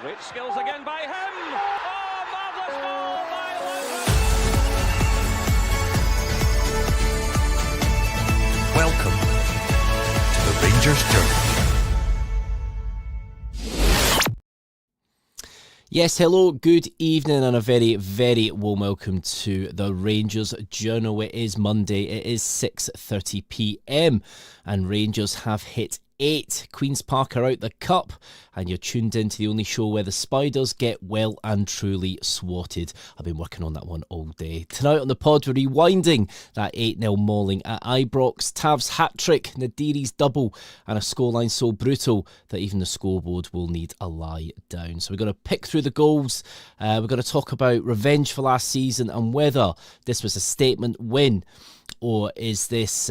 Great skills again by him. Oh, marvellous goal by Rout. Welcome to the Rangers Journey. Yes, hello, good evening and a very, very warm welcome to the Rangers Journal. It is Monday, it is 6:30pm and Rangers have hit 8. Queen's Park are out the cup and you're tuned into the only show where the Spiders get well and truly swatted. I've been working on that one all day. Tonight on the pod we're rewinding that 8-0 mauling at Ibrox, Tav's hat-trick, Nadiri's double and a scoreline so brutal that even the scoreboard will need a lie down. So we're going to pick through the goals, we're going to talk about revenge for last season and whether this was a statement win. Or is this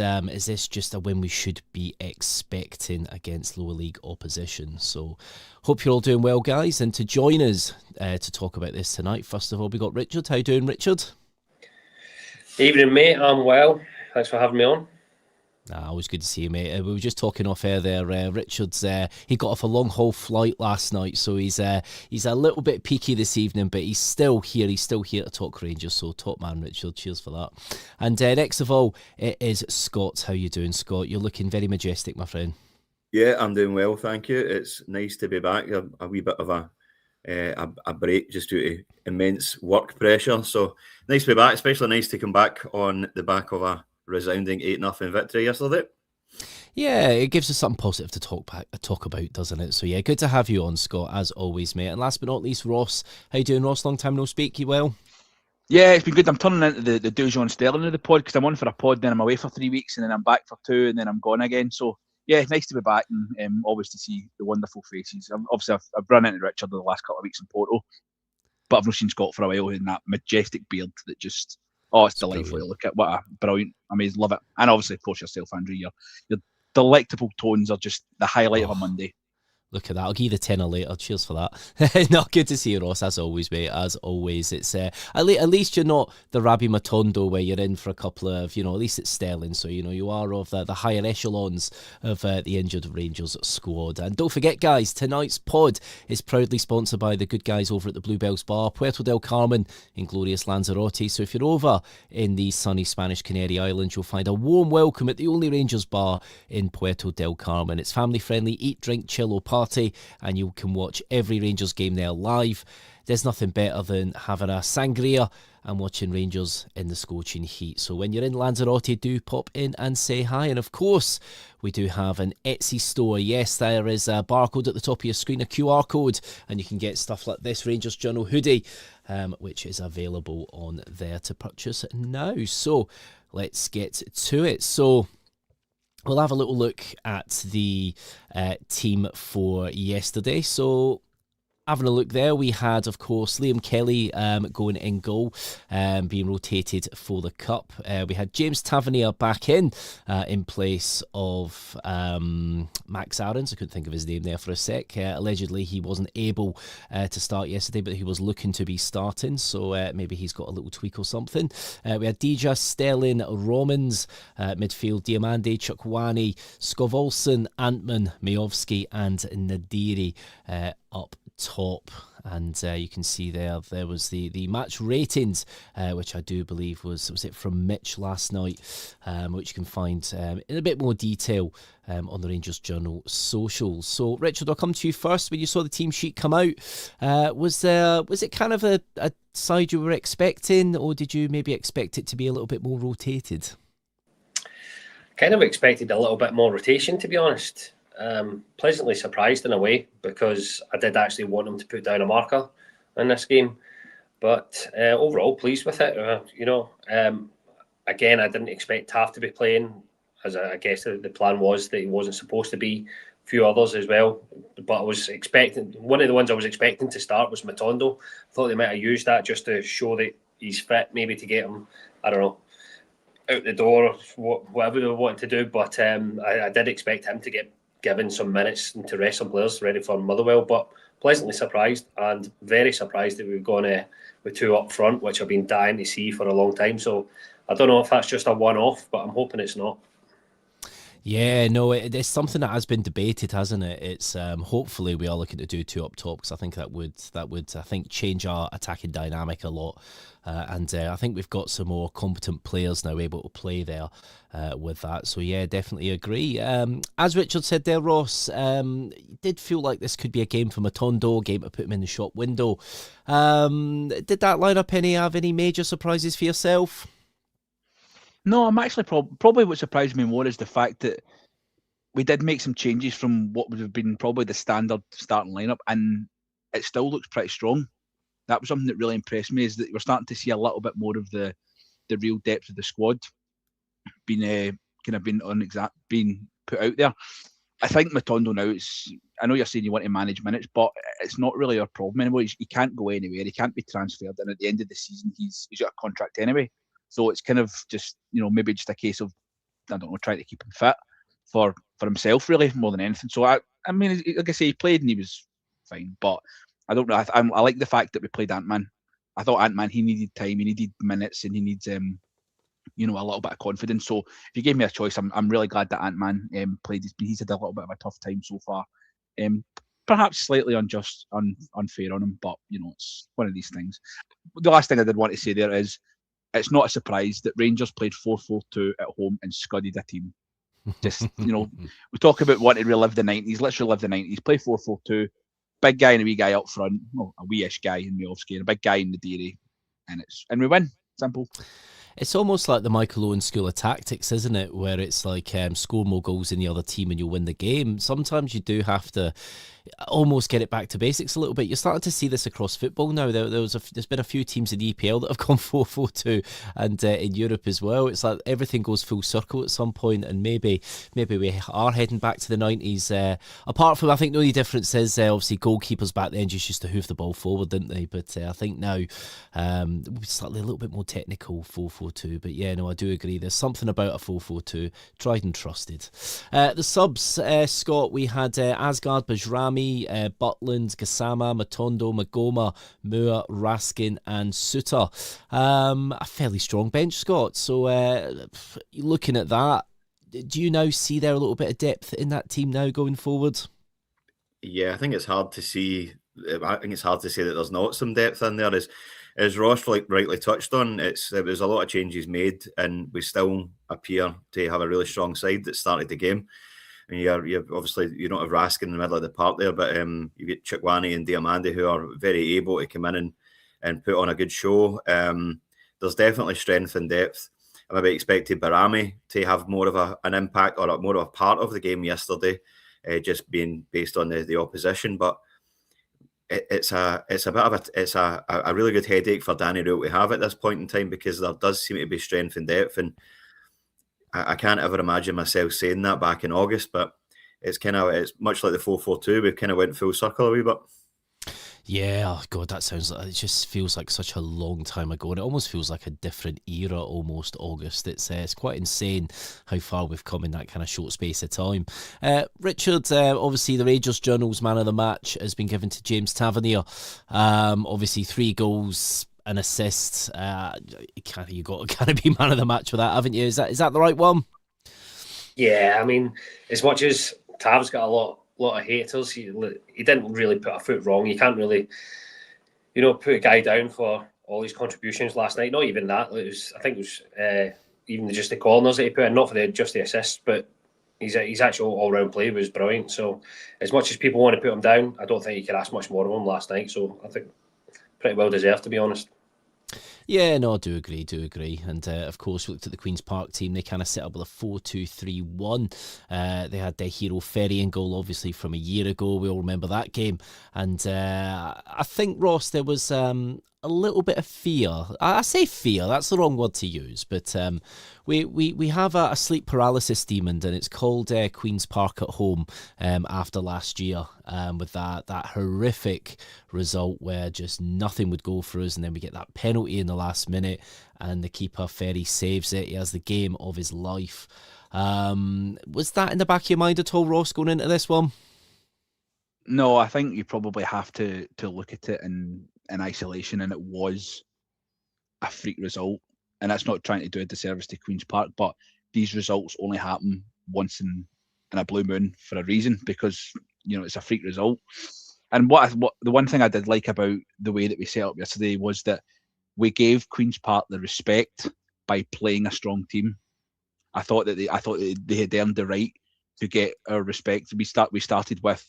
just a win we should be expecting against lower league opposition? So hope you're all doing well, guys. And to join us to talk about this tonight, first of all, we got Richard. How you doing, Richard? Evening, mate. I'm well. Thanks for having me on. Always good to see you, mate. We were just talking off air there. Richard's he got off a long haul flight last night, so he's a little bit peaky this evening, but he's still here. He's still here to talk Rangers. So top man, Richard. Cheers for that. And next of all, it is Scott. How you doing, Scott? You're looking very majestic, my friend. Yeah, I'm doing well, thank you. It's nice to be back. A wee bit of a break just due to immense work pressure. So nice to be back. Especially nice to come back on the back of a resounding 8-0 victory yesterday. Yeah, it gives us something positive to talk about, doesn't it? So yeah, good to have you on, Scott, as always, mate. And last but not least, Ross. How you doing, Ross? Long time no speak. You well? Yeah, it's been good. I'm turning into the Dujon Sterling of the pod because I'm on for a pod, then I'm away for 3 weeks, and then I'm back for 2, and then I'm gone again. So yeah, it's nice to be back and always to see the wonderful faces. I've run into Richard the last couple of weeks in Porto, but I've not seen Scott for a while, and that majestic beard that just... Oh, it's delightful to look at. What a brilliant, amazing, love it. And obviously, of course, yourself, Andrew, your delectable tones are just the highlight of a Monday. Look at that. I'll give you the tenner later. Cheers for that. No, good to see you, Ross, as always, mate. As always. It's at least you're not the Rabbi Matondo where you're in for a couple of, at least it's Sterling. So, you are of the higher echelons of the injured Rangers squad. And don't forget, guys, tonight's pod is proudly sponsored by the good guys over at the Bluebells Bar, Puerto del Carmen in glorious Lanzarote. So if you're over in the sunny Spanish Canary Islands, you'll find a warm welcome at the only Rangers bar in Puerto del Carmen. It's family friendly, eat, drink, chill or party, and you can watch every Rangers game there live. There's nothing better than having a sangria and watching Rangers in the scorching heat. So when you're in Lanzarote, do pop in and say hi. And of course, we do have an Etsy store. Yes, there is a barcode at the top of your screen, a QR code, and you can get stuff like this Rangers Journal hoodie, which is available on there to purchase now. So let's get to it. So we'll have a little look at the team for yesterday. So having a look there, we had, of course, Liam Kelly going in goal, being rotated for the Cup. We had James Tavernier back in place of Max Aarons. I couldn't think of his name there for a sec. Allegedly, he wasn't able to start yesterday, but he was looking to be starting, so maybe he's got a little tweak or something. We had Dija, Sterling, Romans, midfield, Diamande, Chukwani, Skovolson, Antman, Majovski, and Nadiri up top. And you can see there was the match ratings, which I do believe was it from Mitch last night, which you can find in a bit more detail on the Rangers Journal socials. So Richard, I'll come to you first. When you saw the team sheet come out, was it kind of a side you were expecting, or did you maybe expect it to be a little bit more rotated? Kind of expected a little bit more rotation, to be honest. Pleasantly surprised in a way, because I did actually want him to put down a marker in this game, but overall pleased with it. Again, I didn't expect Taff to be playing, as I guess the plan was that he wasn't supposed to be. A few others as well, but I was expecting, one of the ones I was expecting to start was Matondo. I thought they might have used that just to show that he's fit, maybe to get him, I don't know, out the door, or whatever they wanted to do. But I did expect him to get given some minutes and to rest some players ready for Motherwell, but pleasantly surprised and very surprised that we've gone with 2 up front, which I've been dying to see for a long time. So I don't know if that's just a one-off, but I'm hoping it's not. Yeah, no, it's something that has been debated, hasn't it? It's hopefully we are looking to do two up top, because I think that would I think change our attacking dynamic a lot, and I think we've got some more competent players now able to play there with that. So yeah, definitely agree. As Richard said there, Ross, it did feel like this could be a game for Matondo, a game to put him in the shop window. Did that lineup have any major surprises for yourself? No, I'm actually probably what surprised me more is the fact that we did make some changes from what would have been probably the standard starting lineup, and it still looks pretty strong. That was something that really impressed me, is that we're starting to see a little bit more of the real depth of the squad being kind of being put out there. I think Matondo now, I know you're saying you want to manage minutes, but it's not really our problem anymore. He can't go anywhere. He can't be transferred, and at the end of the season, he's got a contract anyway. So it's kind of just, maybe just a case of, I don't know, trying to keep him fit for himself, really, more than anything. So I mean, like I say, he played and he was fine, but I don't know. I like the fact that we played Ant-Man. I thought Ant-Man, he needed time, he needed minutes, and he needs a little bit of confidence. So if you gave me a choice, I'm really glad that Ant-Man played. He's had a little bit of a tough time so far. Perhaps slightly unfair on him, but it's one of these things. The last thing I did want to say there is, it's not a surprise that Rangers played 4-4-2 at home and scudded a team. Just, we talk about wanting to relive the 90s, let's relive the 90s, play 4-4-2, big guy and a wee guy up front, a wee-ish guy in Miovsky, and a big guy in the dairy, and we win. Simple. It's almost like the Michael Owen school of tactics, isn't it? Where it's like score more goals in the other team and you'll win the game. Sometimes you do have to almost get it back to basics a little bit. You're starting to see this across football now. There's been a few teams in the EPL that have gone 4-4-2, and in Europe as well. It's like everything goes full circle at some point, and maybe we are heading back to the 90s. Apart from, I think the only difference is obviously goalkeepers back then just used to hoof the ball forward, didn't they? But I think now slightly a little bit more technical 4-4-2. But yeah, no, I do agree. There's something about a 4-4-2, tried and trusted. The subs, Scott, we had Asgard, Bajrami, Butland, Gassama, Matondo, Magoma, Moore, Raskin and Suter. A fairly strong bench, Scott. So looking at that, do you now see there a little bit of depth in that team now going forward? Yeah, I think it's hard to see. I think it's hard to say that there's not some depth in there. As Ross rightly touched on, there was a lot of changes made, and we still appear to have a really strong side that started the game. And you obviously, you don't have Raskin in the middle of the park there, but you get Chikwani and Diamande, who are very able to come in and put on a good show. There's definitely strength and depth. I maybe expected Barami to have more of an impact or more of a part of the game yesterday, just being based on the opposition. But it's a really good headache for Danny Rout to have at this point in time, because there does seem to be strength and depth, and I can't ever imagine myself saying that back in August, but it's much like the 4-4-2. We've kind of went full circle a wee bit. Yeah, oh God, that sounds like, it just feels like such a long time ago, and it almost feels like a different era almost, August. It's quite insane how far we've come in that kind of short space of time. Richard, obviously the Rangers Journal's man of the match has been given to James Tavernier. Obviously 3 goals, an assist. You got to kind of be man of the match for that, haven't you? Is that the right one? Yeah, I mean, as much as Tav's got a lot of haters, he didn't really put a foot wrong. You can't really, put a guy down for all his contributions last night. Not even that. I think it was even just the corners that he put in, not for just the assists, but his actual all-round play was brilliant. So as much as people want to put him down, I don't think you could ask much more of him last night. So I think pretty well deserved, to be honest. Yeah, no, I do agree. And of course, we looked at the Queen's Park team. They kind of set up with a 4-2-3-1. They had their hero Ferry in goal, obviously, from a year ago. We all remember that game. And I think, Ross, there was a little bit of fear. I say fear, that's the wrong word to use, but we have a sleep paralysis demon, and it's called Queen's Park at home after last year, with that horrific result where just nothing would go for us, and then we get that penalty in the last minute, and the keeper Ferry saves it. He has the game of his life. Was that in the back of your mind at all, Ross, going into this one? No, I think you probably have to look at it in isolation, and it was a freak result. And that's not trying to do a disservice to Queen's Park, but these results only happen once in a blue moon for a reason, because it's a freak result. And what the one thing I did like about the way that we set up yesterday was that we gave Queen's Park the respect by playing a strong team. I thought that they had earned the right to get our respect. We started with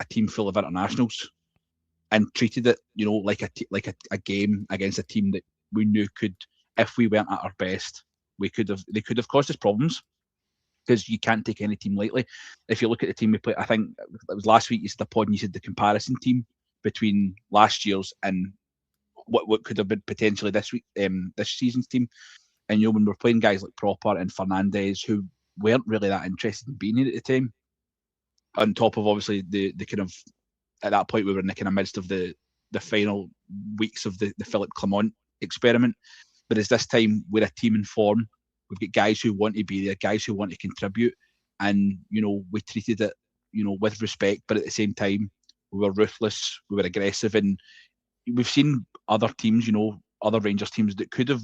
a team full of internationals and treated it, like a game against a team that we knew could, if we weren't at our best, they could have caused us problems, because you can't take any team lightly. If you look at the team we played, I think it was last week, you said the pod and you said the comparison team between last year's and what could have been potentially this season's team. And when we're playing guys like Proper and Fernandez, who weren't really that interested in being here at the time, on top of obviously the kind of, at that point we were in the kind of midst of the final weeks of the Philip Clement experiment. But as this time we're a team in form, we've got guys who want to be there, guys who want to contribute, and we treated it with respect, but at the same time we were ruthless, we were aggressive. And we've seen other teams, other Rangers teams that could have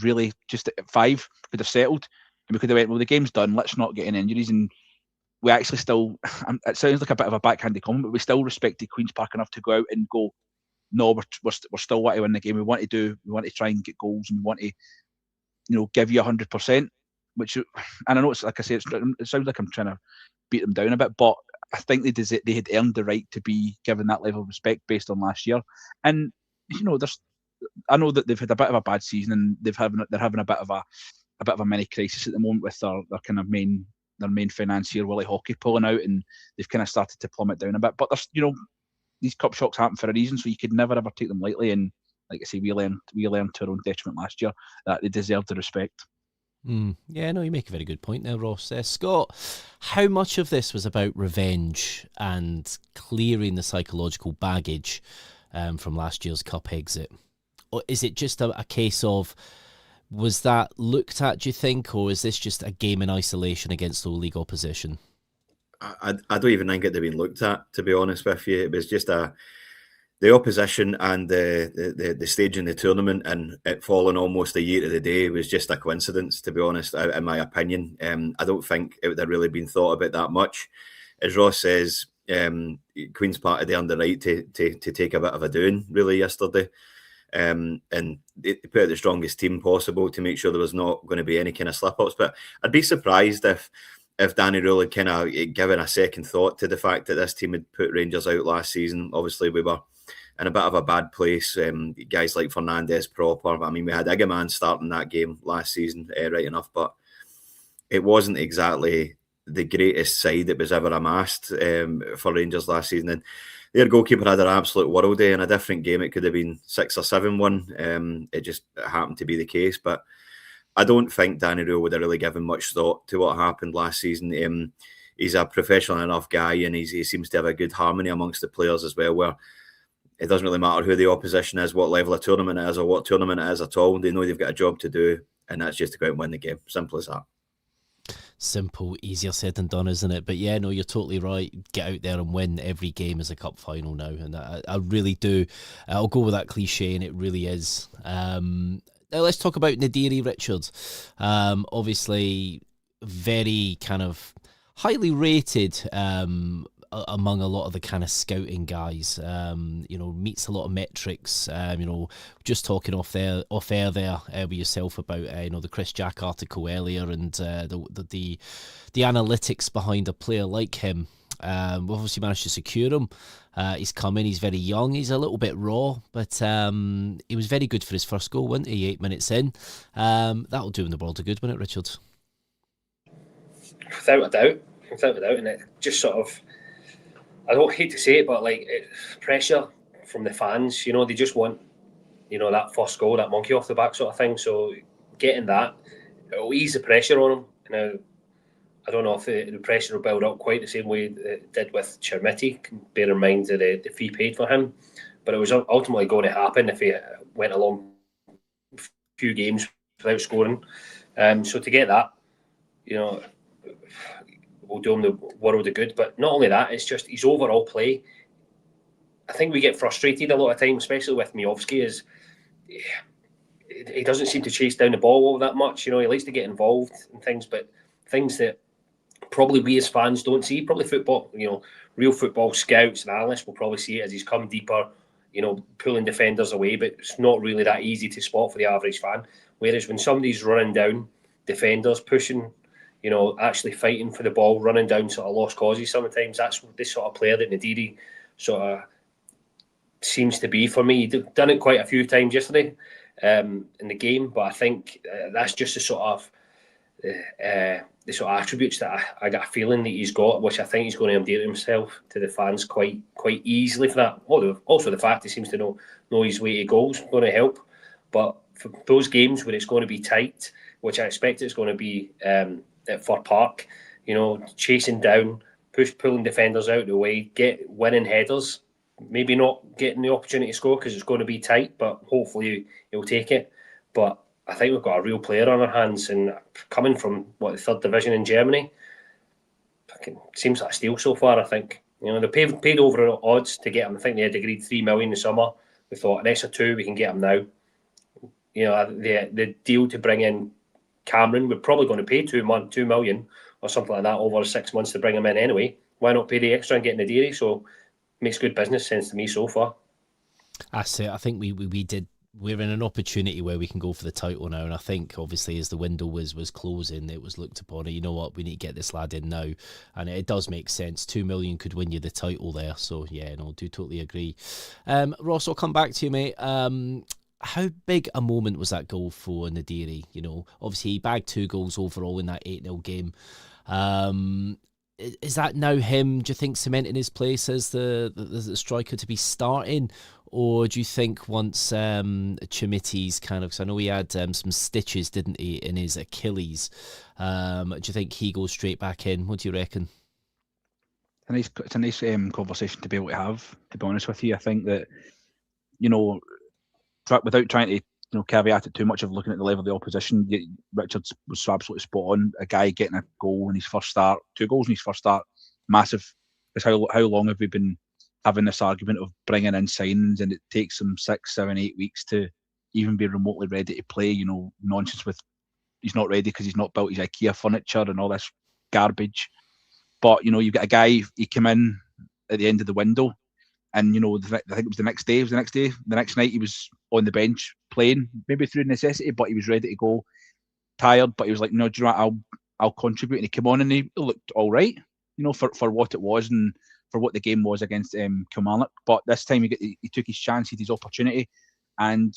really just at 5 could have settled, and we could have went, well, the game's done, let's not get any injuries. And we actually still, it sounds like a bit of a backhanded comment, but we still respected Queen's Park enough to go out and go, no, we're still want to win the game. We want to try and get goals, and we want to give you 100%. Which, and I know it's like I say, it sounds like I'm trying to beat them down a bit, but I think they had earned the right to be given that level of respect based on last year. And I know that they've had a bit of a bad season, and they're having a bit of a mini crisis at the moment with their kind of main financier Willie Hockey pulling out, and they've kind of started to plummet down a bit. But there's these cup shocks happen for a reason, so you could never ever take them lightly. And like I say, we learned to our own detriment last year that they deserve the respect. Yeah, no, you make a very good point there, Ross. Scott, how much of this was about revenge and clearing the psychological baggage from last year's cup exit? Or is it just a case of, was that looked at, do you think, or is this just a game in isolation against low league opposition? I don't even think it had been looked at, to be honest with you. It was just the opposition and the stage in the tournament, and it falling almost a year to the day was just a coincidence, to be honest, in my opinion. I don't think it would have really been thought about that much. As Ross says, Queen's Park had earned the right to take a bit of a doing, really, yesterday. And they put out the strongest team possible to make sure there was not going to be any kind of slip-ups. But I'd be surprised if Danny Rule had kind of given a second thought to the fact that this team had put Rangers out last season. Obviously, we were in a bit of a bad place. Guys like Fernandez, Proper. I mean, we had Igaman starting that game last season, right enough, but it wasn't exactly the greatest side that was ever amassed for Rangers last season. And their goalkeeper had an absolute world day. In a different game, it could have been 6 or 7-1. It just happened to be the case. But I don't think Danny Rule would have really given much thought to what happened last season. He's a professional enough guy, and he seems to have a good harmony amongst the players as well, where it doesn't really matter who the opposition is, what level of tournament it is, or what tournament it is at all. They know they've got a job to do, and that's just to go out and win the game. Simple as that. Simple, easier said than done, isn't it? But yeah, no, you're totally right. Get out there and win every game as a cup final now, and I really do. I'll go with that cliche, and it really is. Now let's talk about Nadiri Richards. Obviously, very kind of highly rated among a lot of the kind of scouting guys. Meets a lot of metrics. Just talking off air there with yourself about the Chris Jack article earlier, and the analytics behind a player like him. We've obviously managed to secure him. He's come in, he's very young, he's a little bit raw, but he was very good for his first goal, wasn't he, 8 minutes in? That'll do him the world of good, won't it, Richard? Without a doubt, and it just sort of, I don't hate to say it, but pressure from the fans, they just want, that first goal, that monkey off the back sort of thing. So getting that, it'll ease the pressure on him. Now, I don't know if the pressure will build up quite the same way it did with Chermiti, bear in mind the fee paid for him. But it was ultimately going to happen if he went along a few games without scoring. So to get that, will do him the world of good. But not only that, it's just his overall play. I think we get frustrated a lot of times, especially with Miovski, is he doesn't seem to chase down the ball all that much. He likes to get involved in things, but things that probably we as fans don't see. Probably football, real football scouts and analysts will probably see it as he's come deeper, pulling defenders away, but it's not really that easy to spot for the average fan. Whereas when somebody's running down defenders, pushing, actually fighting for the ball, running down sort of lost causes, sometimes that's the sort of player that Nadiri sort of seems to be for me. He'd done it quite a few times yesterday in the game, but I think that's just the sort of attributes that I got a feeling that he's got, which I think he's going to endear himself to the fans quite easily for that. Although also the fact he seems to know his way to goals is going to help. But for those games where it's going to be tight, which I expect it's going to be at Fir Park, chasing down, pulling defenders out of the way, winning headers, maybe not getting the opportunity to score because it's going to be tight, but hopefully he'll take it. But I think we've got a real player on our hands, and coming from the third division in Germany, it seems like a steal so far. I think they paid over odds to get him. I think they had agreed 3 million in the summer. We thought an extra 2 we can get him now. The deal to bring in Cameron, we're probably going to pay 2 million or something like that over 6 months to bring him in anyway. Why not pay the extra and get Nadiri? So makes good business sense to me so far. That's it. I think we did. We're in an opportunity where we can go for the title now, and I think obviously as the window was closing, it was looked upon. You know what, we need to get this lad in now, and it does make sense. 2 million could win you the title there. So yeah, no, do totally agree. Ross, I'll come back to you, mate. How big a moment was that goal for Nadiri? Obviously he bagged 2 goals overall in that 8-0 game. Is that now him, do you think, cementing his place as the striker to be starting? Or do you think once Chimiti's because I know he had some stitches, didn't he, in his Achilles? Do you think he goes straight back in? What do you reckon? It's a nice conversation to be able to have, to be honest with you. I think that, without trying to caveat it too much of looking at the level of the opposition, Richards was absolutely spot on. A guy getting a goal in his first start, 2 goals in his first start, massive. Because how long have we been having this argument of bringing in signings, and it takes them 6, 7, 8 weeks to even be remotely ready to play? Nonsense with he's not ready because he's not built his IKEA furniture and all this garbage. But you've got a guy, he came in at the end of the window, and I think it was the next night he was on the bench playing, maybe through necessity, but he was ready to go, tired, but he was like, no, do you know what, I'll contribute. And he came on and he looked all right, for what it was and for what the game was against Kilmarnock. But this time he took his chance, he had his opportunity, and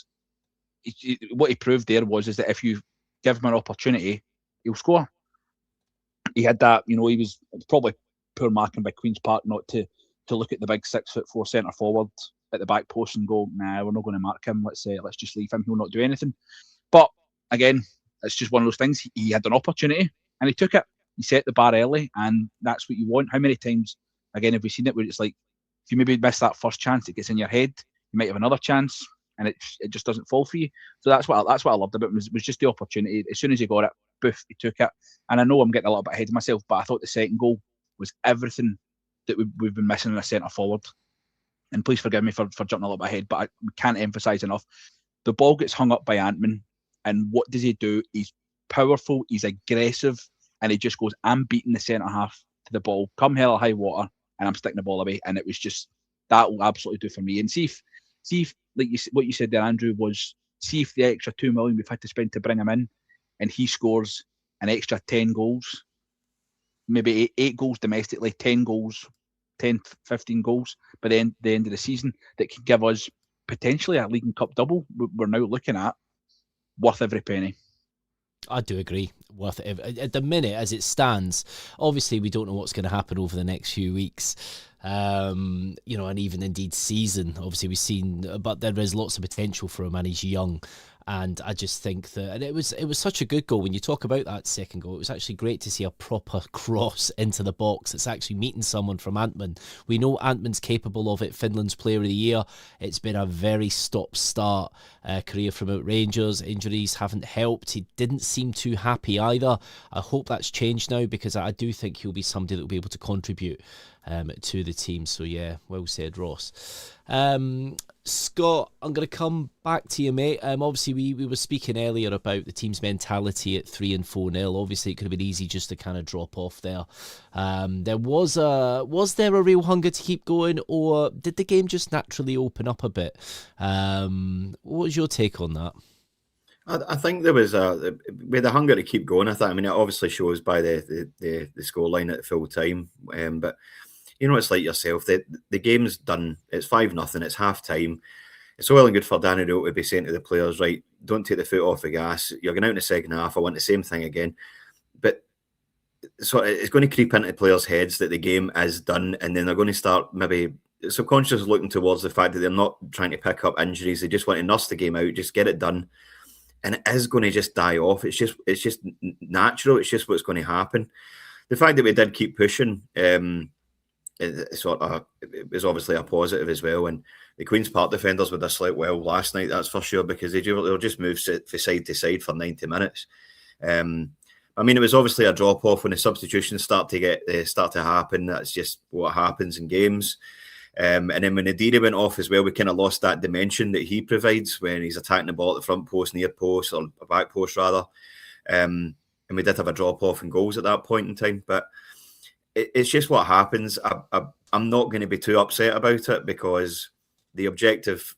what he proved there is that if you give him an opportunity, he'll score. He had that, he was probably poor marking by Queen's Park not to look at the big 6'4" centre forward at the back post and go, nah, we're not going to mark him. Let's just leave him. He'll not do anything. But again, it's just one of those things. He had an opportunity and he took it. He set the bar early, and that's what you want. How many times, again, have we seen it where it's like, if you maybe miss that first chance, it gets in your head. You might have another chance, and it just doesn't fall for you. So that's what I loved about it, was just the opportunity. As soon as he got it, boof, he took it. And I know I'm getting a little bit ahead of myself, but I thought the second goal was everything that we've been missing in a centre forward. And please forgive me for jumping a little bit ahead, but we can't emphasise enough. The ball gets hung up by Antman, and what does he do? He's powerful, he's aggressive, and he just goes, I'm beating the centre half to the ball, come hell or high water, and I'm sticking the ball away. And it was just, that will absolutely do for me. And see if like what you said there, Andrew, was see if the extra 2 million we've had to spend to bring him in, and he scores an extra 10 goals, maybe eight goals domestically, 10 goals, 10, 15 goals by the end of the season, that could give us potentially a League and Cup double we're now looking at, worth every penny. I do agree. Worth it. At the minute, as it stands, obviously we don't know what's going to happen over the next few weeks. And even indeed season. Obviously we've seen, but there is lots of potential for him, and he's young. And I just think that, and it was such a good goal. When you talk about that second goal, it was actually great to see a proper cross into the box. It's actually meeting someone from Antman. We know Antman's capable of it. Finland's Player of the Year. It's been a very stop-start career from out Rangers. Injuries haven't helped. He didn't seem too happy either. I hope that's changed now, because I do think he'll be somebody that will be able to contribute to the team. So yeah, well said, Ross. Scott, I'm going to come back to you, mate. Obviously, we were speaking earlier about the team's mentality at 3 and 4-0. Obviously, it could have been easy just to kind of drop off there. Was there a real hunger to keep going, or did the game just naturally open up a bit? What was your take on that? I think there was with the hunger to keep going. I mean, it obviously shows by the scoreline at full time. But you know, it's like yourself. The game's done. It's 5-0. It's half time. It's all well and good for Danny Rout to be saying to the players, right, don't take the foot off the gas. You're going out in the second half. I want the same thing again. But so it's going to creep into players' heads that the game is done, and then they're going to start maybe subconsciously looking towards the fact that they're not trying to pick up injuries. They just want to nurse the game out, just get it done. And it is going to just die off. It's just natural. It's just what's going to happen. The fact that we did keep pushing, it was obviously a positive as well. And the Queen's Park defenders would have slept well last night, that's for sure, because they'll just move from side to side for 90 minutes. I mean, it was obviously a drop off when the substitutions start to happen. That's just what happens in games. And then when Nadiri went off as well, we kind of lost that dimension that he provides when he's attacking the ball at the front post, near post, or back post rather. And we did have a drop off in goals at that point in time. But it's just what happens. I'm not going to be too upset about it, because the objective,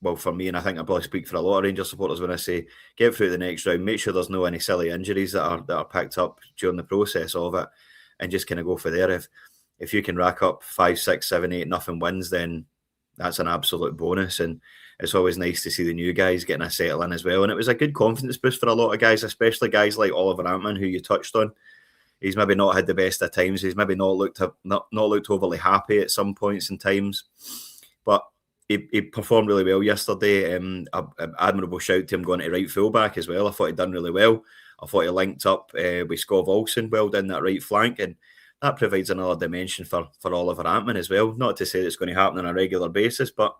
well, for me, and I think I probably speak for a lot of Rangers supporters when I say get through the next round, make sure there's no any silly injuries that are picked up during the process of it, and just kind of go for there. If you can rack up 5, 6, 7, 8-0 wins, then that's an absolute bonus. And it's always nice to see the new guys getting a settle in as well. And it was a good confidence boost for a lot of guys, especially guys like Oliver Antman, who you touched on. He's maybe not had the best of times. He's maybe not looked overly happy at some points and times. But he performed really well yesterday. Admirable shout to him going to right fullback as well. I thought he'd done really well. I thought he linked up with Skov Olsen well down that right flank, and that provides another dimension for Oliver Antman as well. Not to say that it's going to happen on a regular basis, but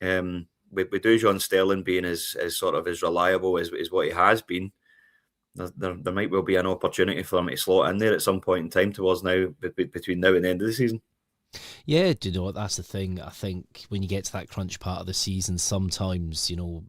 with Dujon Sterling being as sort of as reliable as what he has been, there might well be an opportunity for him to slot in there at some point in time towards now, between now and the end of the season. Yeah, do you know what? That's the thing. I think when you get to that crunch part of the season, sometimes, you know,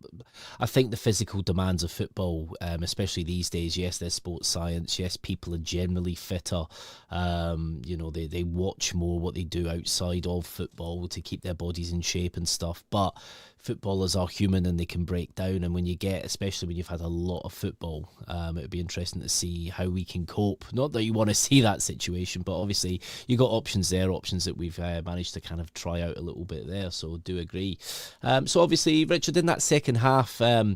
I think the physical demands of football, especially these days, yes, there's sports science. Yes, people are generally fitter. You know, they watch more what they do outside of football to keep their bodies in shape and stuff. But footballers are human and they can break down. And when you get, especially when you've had a lot of football, it would be interesting to see how we can cope. Not that you want to see that situation, but obviously you got options there, options that we've managed to kind of try out a little bit there. So do agree. So obviously, Richard, in that second half, I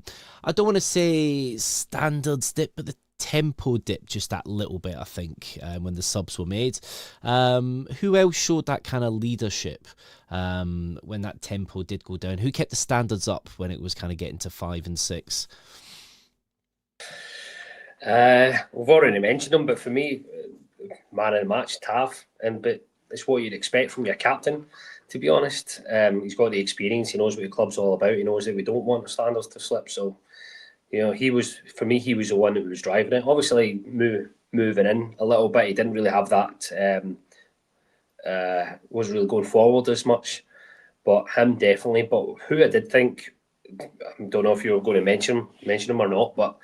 don't want to say standards dip, but the tempo dipped just that little bit, I think, when the subs were made. Who else showed that kind of leadership when that tempo did go down? Who kept the standards up when it was kind of getting to 5 and 6? We've already mentioned them, but for me, man of the match, Tav, but it's what you'd expect from your captain, to be honest. He's got the experience, he knows what the club's all about, he knows that we don't want the standards to slip, so you know, he was the one that was driving it. Obviously, moving in a little bit, he didn't really have that, wasn't really going forward as much, but him definitely. But who I did think, I don't know if you were going to mention him or not, but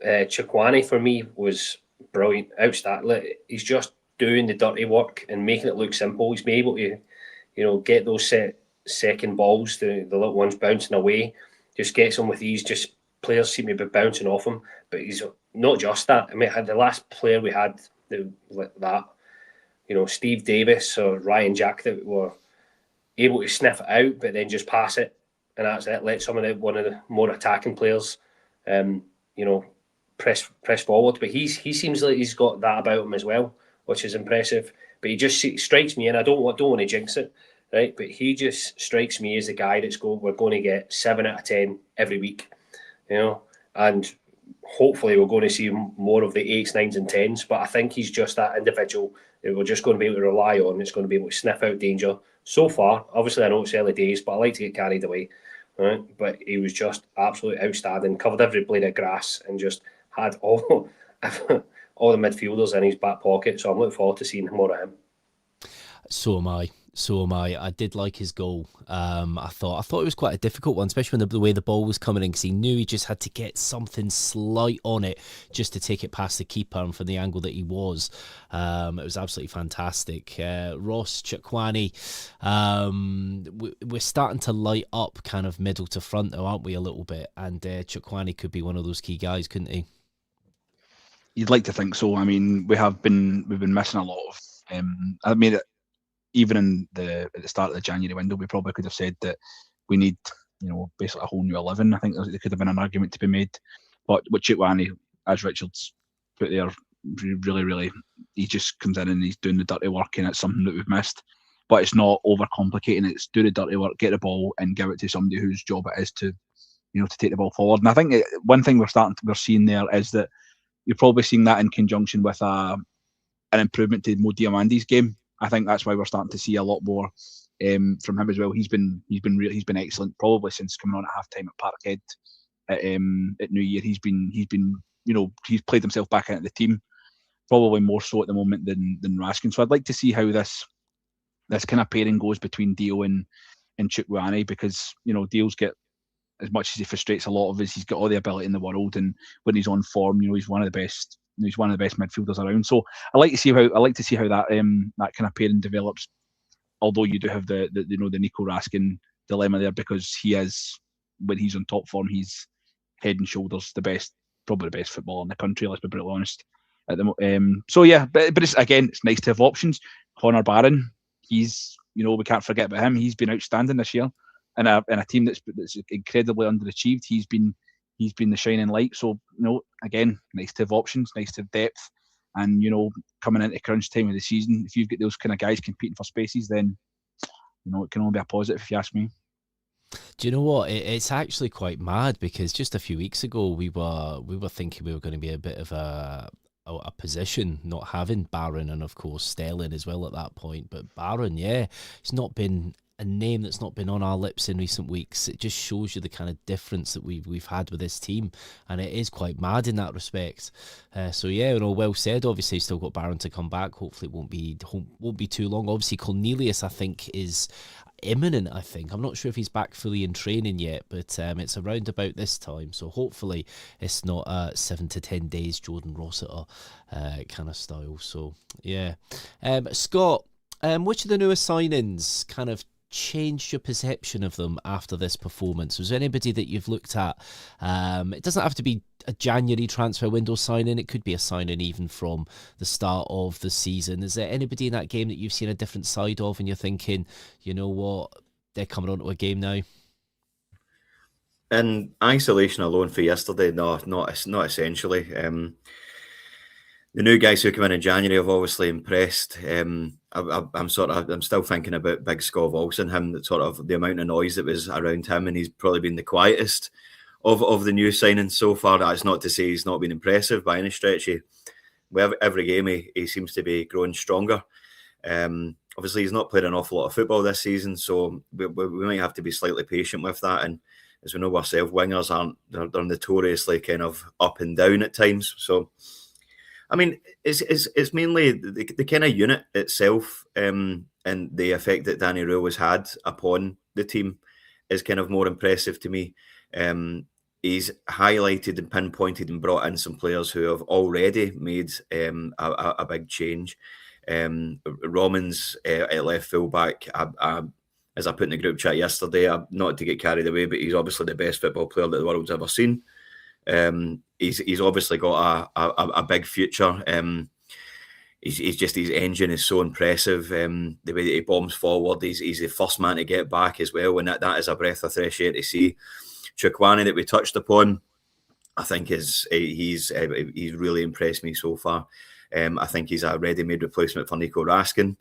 Chikwani for me was brilliant, outstanding. He's just doing the dirty work and making it look simple. He's been able to, you know, get those second balls, the little ones bouncing away, just gets them with ease. Just players seem to be bouncing off him, but he's not just that. I mean, the last player we had that, you know, Steve Davis or Ryan Jack, that were able to sniff it out, but then just pass it, and that's it. Let one of the more attacking players, you know, press forward. But he seems like he's got that about him as well, which is impressive. But he just strikes me, and I don't want to jinx it, right? But he just strikes me as a guy we're going to get 7 out of 10 every week, you know, and hopefully we're going to see more of the 8s, 9s and 10s. But I think he's just that individual that we're just going to be able to rely on. It's going to be able to sniff out danger. So far, obviously I know it's early days, but I like to get carried away, right? But he was just absolutely outstanding, covered every blade of grass, and just had all the midfielders in his back pocket. So I'm looking forward to seeing more of him. So am I. So am I. I did like his goal. I thought it was quite a difficult one, especially when the way the ball was coming in, because he knew he just had to get something slight on it just to take it past the keeper, and from the angle that he was, it was absolutely fantastic. Ross Chukwani, we're starting to light up kind of middle to front, though, aren't we, a little bit? And Chukwani could be one of those key guys, couldn't he? You'd like to think so. I mean, we've been missing a lot of. I mean, even at the start of the January window, we probably could have said that we need, basically a whole new 11. I think there could have been an argument to be made. But with Chitwani, as Richard's put there, really, he just comes in and he's doing the dirty work, and it's something that we've missed. But it's not overcomplicating. It's do the dirty work, get the ball, and give it to somebody whose job it is to take the ball forward. And I think one thing we're seeing there is that you're probably seeing that in conjunction with an improvement to Mo Diamandi's game. I think that's why we're starting to see a lot more from him as well. He's been excellent, probably since coming on at halftime at Parkhead at New Year. He's played himself back into the team, probably more so at the moment than Raskin. So I'd like to see how this kind of pairing goes between Dio and Chukwueze, because Dio's get, as much as he frustrates a lot of us, he's got all the ability in the world, and when he's on form, he's one of the best. He's one of the best midfielders around. So I like to see how that that kind of pairing develops. Although you do have the Nico Raskin dilemma there, because he is, when he's on top form, he's head and shoulders probably the best footballer in the country. Let's be brutally honest. So yeah, but it's nice to have options. Connor Barron, he's we can't forget about him. He's been outstanding this year, in a team that's incredibly underachieved. He's been the shining light. So, again, nice to have options, nice to have depth. And, coming into crunch time of the season, if you've got those kind of guys competing for spaces, then, it can only be a positive, if you ask me. Do you know what? It's actually quite mad, because just a few weeks ago, we were thinking we were going to be a bit of a position not having Barron, and, of course, Sterling as well at that point. But Barron, yeah, it's not been a name that's not been on our lips in recent weeks. It just shows you the kind of difference that we've had with this team, and it is quite mad in that respect. So yeah, well said. Obviously, still got Barron to come back. Hopefully, it won't be too long. Obviously, Cornelius, I think, is imminent. I think, I'm not sure if he's back fully in training yet, but it's around about this time. So hopefully, it's not 7 to 10 days Jordan Rossiter kind of style. So yeah, Scott, which of the newest signings kind of changed your perception of them after this performance? Was there anybody that you've looked at? It doesn't have to be a January transfer window signing. It could be a signing even from the start of the season. Is there anybody in that game that you've seen a different side of, and you're thinking, you know what, they're coming onto a game now? In isolation alone for yesterday, no, not essentially. The new guys who come in January have obviously impressed. I'm still thinking about Big Scov Olsen, him, sort of the amount of noise that was around him, and he's probably been the quietest of the new signings so far. That's not to say he's not been impressive by any stretch. Every game he seems to be growing stronger. Obviously, he's not played an awful lot of football this season, so we might have to be slightly patient with that. And as we know ourselves, wingers they're notoriously kind of up and down at times. So, I mean, it's mainly the kind of unit itself, and the effect that Danny Rule has had upon the team is kind of more impressive to me. He's highlighted and pinpointed and brought in some players who have already made a big change. Romans at left fullback, as I put in the group chat yesterday, not to get carried away, but he's obviously the best football player that the world's ever seen. He's obviously got a big future. His engine is so impressive. The way that he bombs forward, he's the first man to get back as well, and that is a breath of fresh air to see. Chukwueze, that we touched upon, I think he's really impressed me so far. I think he's a ready-made replacement for Nico Raskin.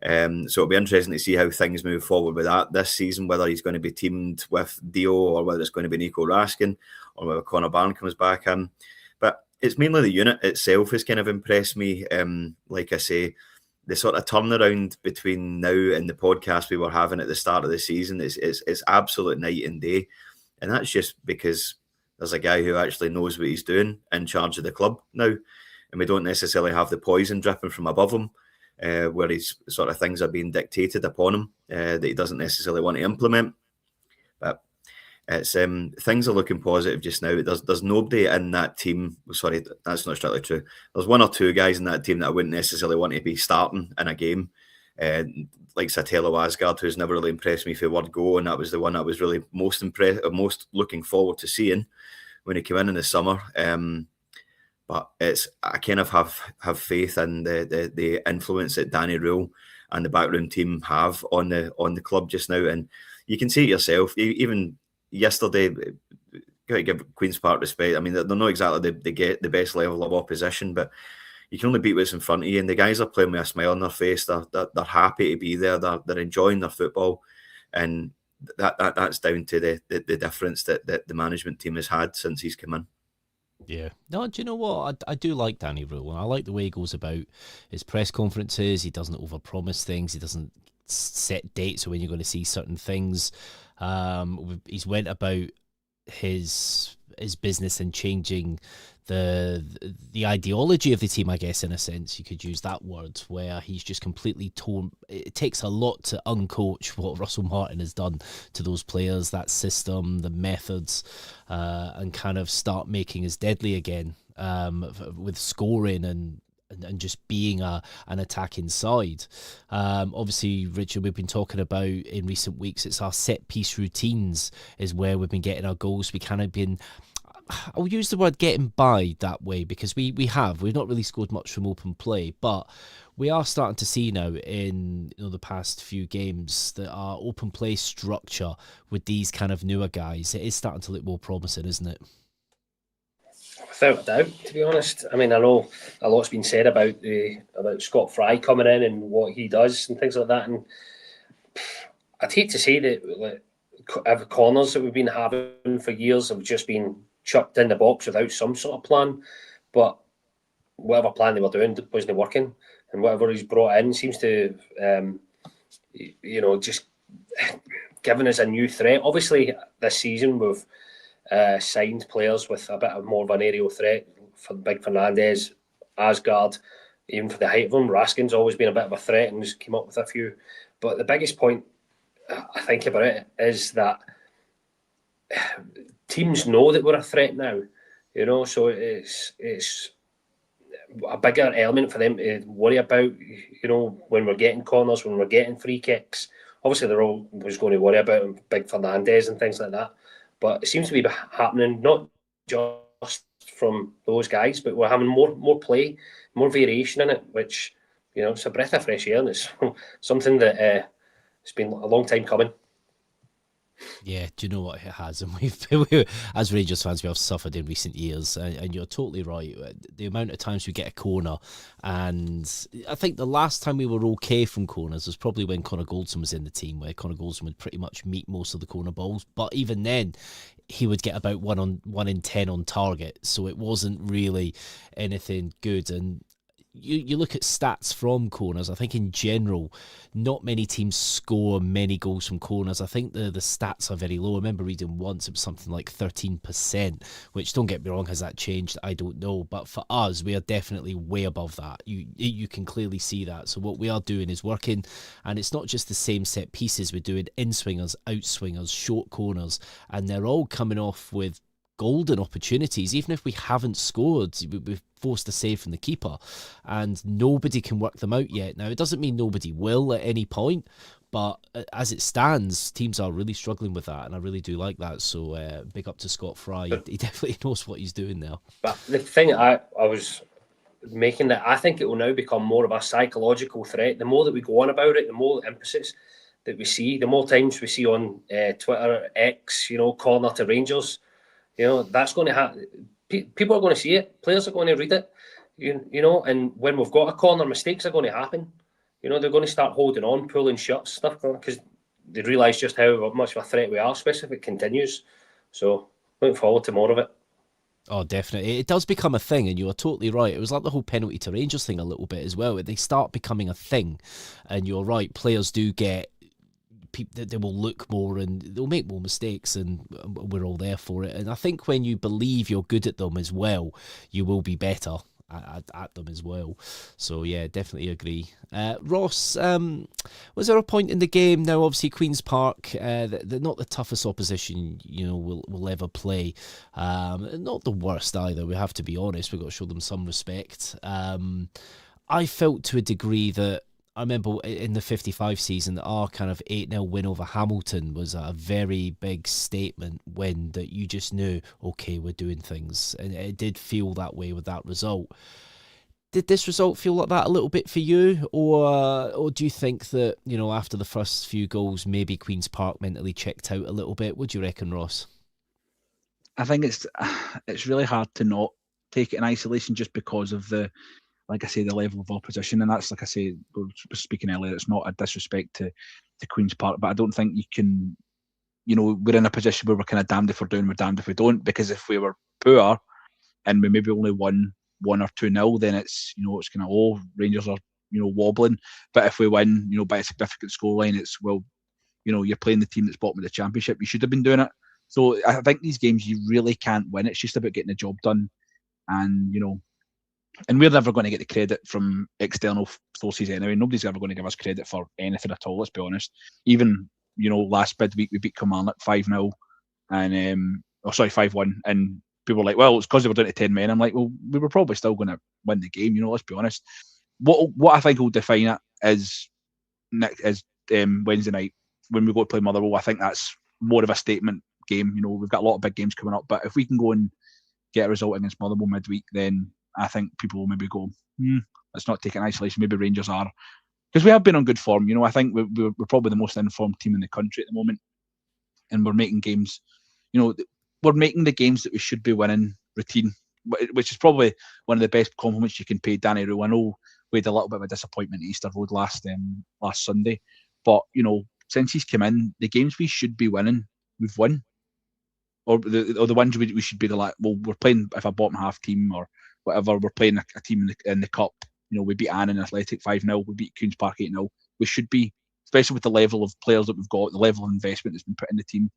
So it'll be interesting to see how things move forward with that this season, whether he's going to be teamed with Dio or whether it's going to be Nico Raskin or whether Connor Barron comes back in. But it's mainly the unit itself has kind of impressed me. Like I say, the sort of turnaround between now and the podcast we were having at the start of the season is absolute night and day. And that's just because there's a guy who actually knows what he's doing in charge of the club now. And we don't necessarily have the poison dripping from above him. where he's sort of things are being dictated upon him that he doesn't necessarily want to implement. But it's things are looking positive just now. There's nobody in that team. Sorry, that's not strictly true. There's one or two guys in that team that I wouldn't necessarily want to be starting in a game. Like Satello Asgard, who's never really impressed me for word go, and that was the one I was really most most looking forward to seeing when he came in the summer. But I kind of have faith in the influence that Danny Rule and the backroom team have on the club just now, and you can see it yourself. Even yesterday, got to give Queen's Park respect. I mean, they're not exactly they get the best level of opposition, but you can only beat what's in front of you. And the guys are playing with a smile on their face. They're happy to be there. They're enjoying their football, and that's down to the difference that the management team has had since he's come in. Yeah. No, do you know what? I do like Danny Rule. I like the way he goes about his press conferences. He doesn't overpromise things. He doesn't set dates when you're going to see certain things. He's went about his business and changing the ideology of the team, I guess, in a sense you could use that word, where he's just completely torn. It takes a lot to uncoach what Russell Martin has done to those players, that system, the methods, and kind of start making us deadly again, with scoring and just being an attacking side. Obviously, Richard, we've been talking about in recent weeks, it's our set piece routines is where we've been getting our goals. We kind of been, I'll use the word getting by that way, because we've not really scored much from open play, but we are starting to see now in the past few games that our open play structure with these kind of newer guys, it is starting to look more promising, isn't it? Without a doubt, to be honest. I mean, I know a lot's been said about Scott Fry coming in and what he does and things like that, and I'd hate to say that every corners that we've been having for years have just been chucked in the box without some sort of plan, but whatever plan they were doing wasn't working, and whatever he's brought in seems to just giving us a new threat. Obviously this season we've signed players with a bit of more of an aerial threat, for Big Fernandez, Asgard, even for the height of them. Raskin's always been a bit of a threat and just came up with a few, but the biggest point I think about it is that teams know that we're a threat now, so it's a bigger element for them to worry about, when we're getting corners, when we're getting free kicks. Obviously, they're always going to worry about Big Fernandez and things like that, but it seems to be happening not just from those guys, but we're having more play, more variation in it, which, it's a breath of fresh air, and it's something that it's been a long time coming. Yeah, do you know what it has? And we as Rangers fans, we have suffered in recent years, and you're totally right. The amount of times we get a corner, and I think the last time we were okay from corners was probably when Connor Goldson was in the team, where Connor Goldson would pretty much meet most of the corner balls. But even then, he would get about 1 in 10 on target, so it wasn't really anything good. And you look at stats from corners, I think in general, not many teams score many goals from corners. I think the stats are very low. I remember reading once it was something like 13%, which, don't get me wrong, has that changed? I don't know. But for us, we are definitely way above that. You can clearly see that. So what we are doing is working, and it's not just the same set pieces. We're doing in-swingers, out-swingers, short corners, and they're all coming off with golden opportunities. Even if we haven't scored, we've forced a save from the keeper, and nobody can work them out yet. Now, it doesn't mean nobody will at any point, but as it stands, teams are really struggling with that, and I really do like that. So big up to Scott Fry. He definitely knows what he's doing there. But the thing I was making, that I think it will now become more of a psychological threat. The more that we go on about it, the more emphasis that we see, the more times we see on Twitter, X, corner to Rangers. That's going to happen. People are going to see it. Players are going to read it. And when we've got a corner, mistakes are going to happen. They're going to start holding on, pulling shots, stuff, because they realise just how much of a threat we are, especially if it continues. So, looking forward to more of it. Oh, definitely. It does become a thing, and you are totally right. It was like the whole penalty to Rangers thing a little bit as well. They start becoming a thing, and you're right. Players do get, they will look more and they'll make more mistakes, and we're all there for it. And I think when you believe you're good at them as well, you will be better. at them as well. So yeah, definitely agree. Ross, was there a point in the game? Now, obviously, Queen's Park, they're not the toughest opposition we'll ever play. Not the worst either. We have to be honest. We've got to show them some respect. I felt to a degree that I remember in the 55 season that our kind of 8-0 win over Hamilton was a very big statement win that you just knew, okay, we're doing things. And it did feel that way with that result. Did this result feel like that a little bit for you? Or do you think that, after the first few goals, maybe Queen's Park mentally checked out a little bit? What do you reckon, Ross? I think it's really hard to not take it in isolation just because of the level of opposition, and that's, like I say, we were speaking earlier, it's not a disrespect to Queen's Park, but I don't think you can, we're in a position where we're kind of damned if we're doing, we're damned if we don't, because if we were poor and we maybe only won 1 or 2-0, then it's, it's kind of, Rangers are, wobbling, but if we win, by a significant scoreline, it's, well, you're playing the team that's bottom of the championship, you should have been doing it. So I think these games you really can't win, it's just about getting the job done, and, and we're never going to get the credit from external sources anyway. Nobody's ever going to give us credit for anything at all, let's be honest. Even, last midweek we beat Kilmarnock 5-0 and 5-1, and people were like, well, it's because they were down to 10 men. I'm like, well, we were probably still going to win the game, let's be honest. What I think will define it is Wednesday night when we go to play Motherwell. I think that's more of a statement game. We've got a lot of big games coming up, but if we can go and get a result against Motherwell midweek, then I think people will maybe go, let's not take it in isolation. Maybe Rangers are, because we have been on good form. I think we're probably the most informed team in the country at the moment, and we're making games. We're making the games that we should be winning routine, which is probably one of the best compliments you can pay Danny Rowe. I know we had a little bit of a disappointment at Easter Road last Sunday, but since he's come in, the games we should be winning, we've won. Or the ones we should be we're playing if a bottom half team or whatever, we're playing a team in the cup. We beat Annan Athletic 5-0, we beat Queen's Park 8-0. We should be, especially with the level of players that we've got, the level of investment that's been put in the team.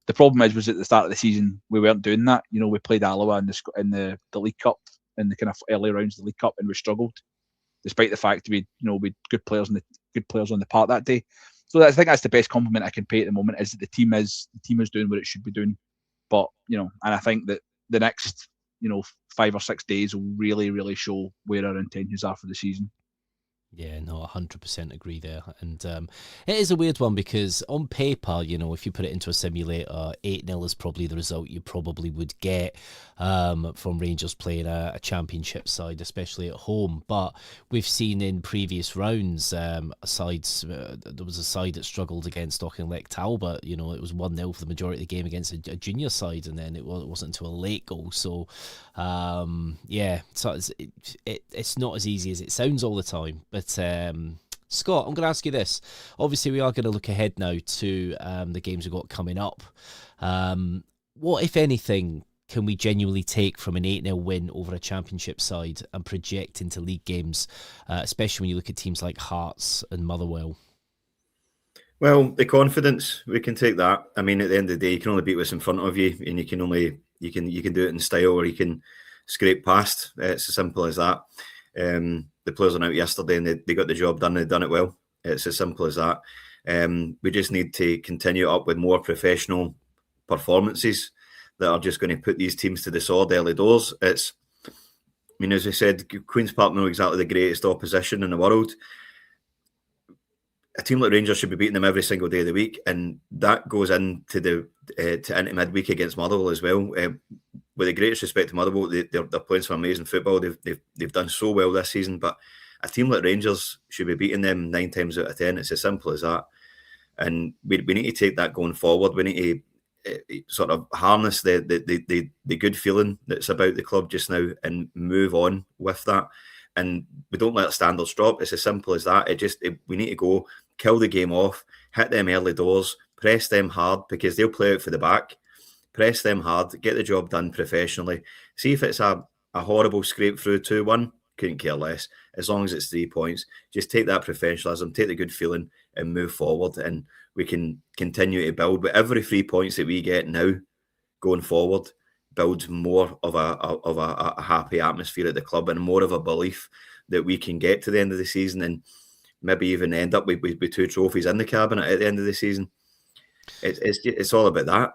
The problem was at the start of the season, we weren't doing that. We played Alloa in the League Cup, in the kind of early rounds of the League Cup, and we struggled, despite the fact we had good players on the park that day. So I think that's the best compliment I can pay at the moment, is that the team is doing what it should be doing. But and I think that the next 5 or 6 days will really, really show where our intentions are for the season. Yeah, no, 100% agree there. And it is a weird one because on paper, if you put it into a simulator, 8-0 is probably the result you probably would get from Rangers playing a championship side, especially at home. But we've seen in previous rounds, there was a side that struggled against Auchinleck Talbot. It was 1-0 for the majority of the game against a junior side, and then it wasn't until a late goal. So, so it's not as easy as it sounds all the time. But Scott, I'm going to ask you this. Obviously, we are going to look ahead now to the games we've got coming up. What, if anything, can we genuinely take from an 8-0 win over a championship side and project into league games, especially when you look at teams like Hearts and Motherwell? Well, the confidence, we can take that. I mean, at the end of the day, you can only beat what's in front of you, and you can do it in style, or you can scrape past. It's as simple as that. The players went out yesterday and they got the job done. They've done it well. It's as simple as that. We just need to continue up with more professional performances that are just going to put these teams to the sword early doors. As we said, Queen's Park are not exactly the greatest opposition in the world. A team like Rangers should be beating them every single day of the week, and that goes into into midweek against Motherwell as well. With the greatest respect to Motherwell, they're playing some amazing football. They've done so well this season, but a team like Rangers should be beating them 9 times out of 10. It's as simple as that. And we need to take that going forward. We need to sort of harness the good feeling that's about the club just now and move on with that. And we don't let standards drop. It's as simple as that. We need to go, kill the game off, hit them early doors, press them hard because they'll play out for the back. Press them hard, get the job done professionally. See if it's a horrible scrape through 2-1, couldn't care less. As long as it's 3 points, just take that professionalism, take the good feeling and move forward, and we can continue to build. But every 3 points that we get now going forward builds more of a happy atmosphere at the club and more of a belief that we can get to the end of the season and maybe even end up with 2 trophies in the cabinet at the end of the season. It's all about that.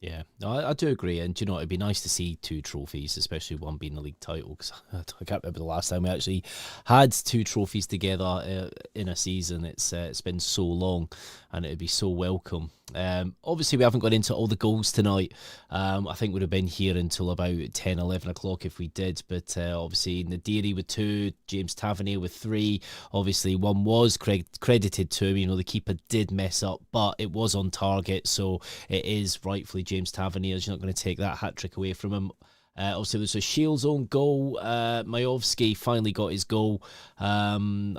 Yeah, no, I do agree, and you know, it'd be nice to see 2 trophies, especially one being the league title. Because I can't remember the last time we actually had 2 trophies together in a season. It's been so long, and it'd be so welcome. Obviously, we haven't got into all the goals tonight. I think we'd have been here until about 10, 11 o'clock if we did. But obviously, Nadiri with 2, James Tavernier with 3. Obviously, one was credited to him. You know, the keeper did mess up, but it was on target, so it is rightfully James Tavernier's. You're not going to take that hat-trick away from him. Obviously, there was a Shields own goal. Majovski finally got his goal. And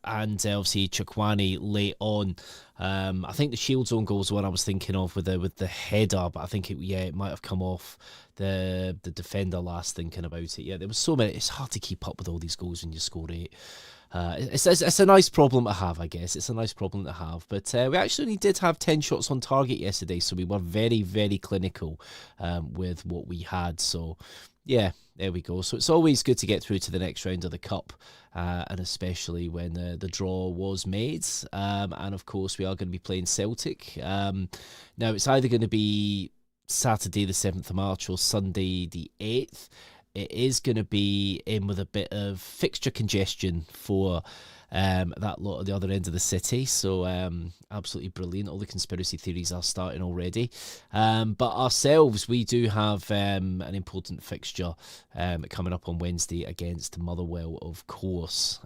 obviously Chukwani late on. I think the Shields own goal is the one I was thinking of with the header, but I think it might have come off the defender last thinking about it. Yeah, there was so many. It's hard to keep up with all these goals when you score 8. It's a nice problem to have, I guess. It's a nice problem to have. But we actually did have 10 shots on target yesterday, so we were very, very clinical with what we had. So, yeah, there we go. So it's always good to get through to the next round of the Cup, and especially when the draw was made. And, of course, we are going to be playing Celtic. Now, it's either going to be Saturday the 7th of March or Sunday the 8th. It is going to be in with a bit of fixture congestion for that lot at the other end of the city. So absolutely brilliant. All the conspiracy theories are starting already. But ourselves, we do have an important fixture coming up on Wednesday against Motherwell, of course.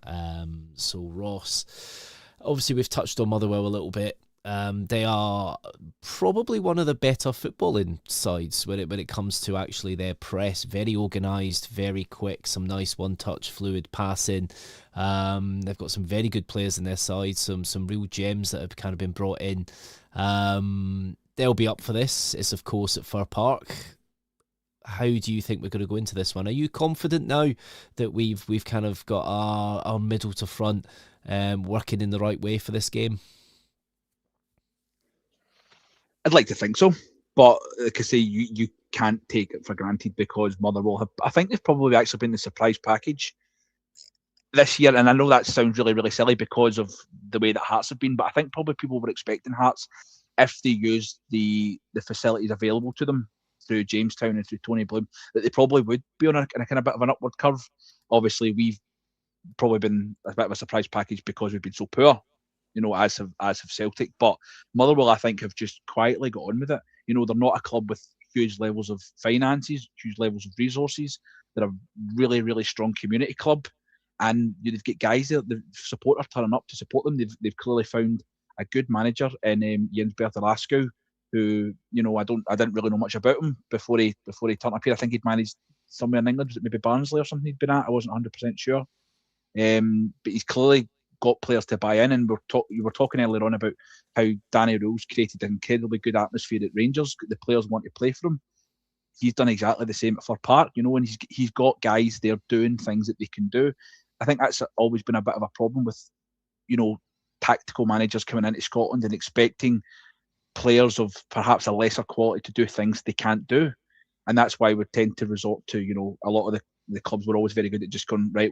So Ross, obviously we've touched on Motherwell a little bit. They are probably one of the better footballing sides when it comes to actually their press. Very organised, very quick, some nice one-touch, fluid passing. They've got some very good players in their side, some real gems that have kind of been brought in. They'll be up for this. It's, of course, at Fir Park. How do you think we're going to go into this one? Are you confident now that we've kind of got our middle to front working in the right way for this game? I'd like to think so, but like I say, you can't take it for granted because Motherwell have. I think they've probably actually been the surprise package this year, and I know that sounds really, really silly because of the way that Hearts have been, but I think probably people were expecting Hearts, if they used the facilities available to them through Jamestown and through Tony Bloom, that they probably would be on a kind of bit of an upward curve. Obviously, we've probably been a bit of a surprise package because we've been so poor, you know, as have Celtic. But Motherwell, I think, have just quietly got on with it. You know, they're not a club with huge levels of finances, huge levels of resources. They're a really, really strong community club. And they've got guys there, the supporters turning up to support them. They've clearly found a good manager in Jens Bertalascu, who, you know, I didn't really know much about him before he turned up here. I think he'd managed somewhere in England, was it maybe Barnsley or something he'd been at? I wasn't 100% sure. But he's clearly got players to buy in, and you were talking earlier on about how Danny Rose created an incredibly good atmosphere at Rangers. The players want to play for him. He's done exactly the same at Fir Park, you know, and he's got guys there doing things that they can do. I think that's always been a bit of a problem with, you know, tactical managers coming into Scotland and expecting players of perhaps a lesser quality to do things they can't do. And that's why we tend to resort to, you know, a lot of the clubs were always very good at just going, right,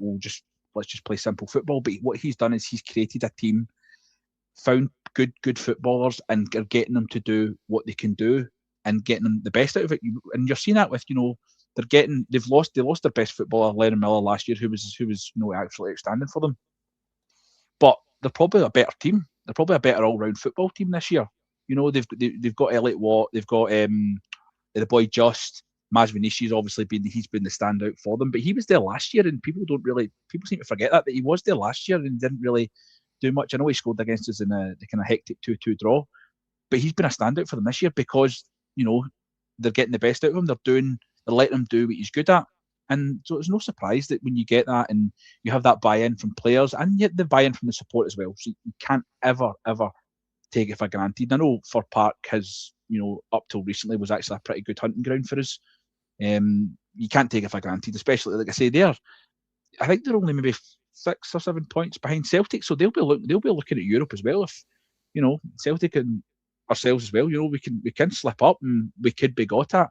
let's just play simple football. But what he's done is he's created a team, found good footballers, and are getting them to do what they can do and getting them the best out of it. And you're seeing that with, you know, they lost their best footballer, Lennon Miller, last year, who was you know, absolutely outstanding for them. But they're probably a better team. They're probably a better all-round football team this year. You know, they've got Elliot Watt, they've got the boy Just. Maz Vinicius obviously he's been the standout for them, but he was there last year, and people seem to forget that he was there last year and didn't really do much. I know he scored against us in the kind of hectic 2-2 draw, but he's been a standout for them this year because, you know, they're getting the best out of him. They're letting him do what he's good at, and so it's no surprise that when you get that and you have that buy-in from players and yet the buy-in from the support as well, so you can't ever take it for granted. I know Fir Park has, you know, up till recently was actually a pretty good hunting ground for us. You can't take it for granted, especially, like I say, I think they're only maybe 6 or 7 points behind Celtic, so they'll be looking at Europe as well. If, you know, Celtic and ourselves as well, you know, we can slip up and we could be got at.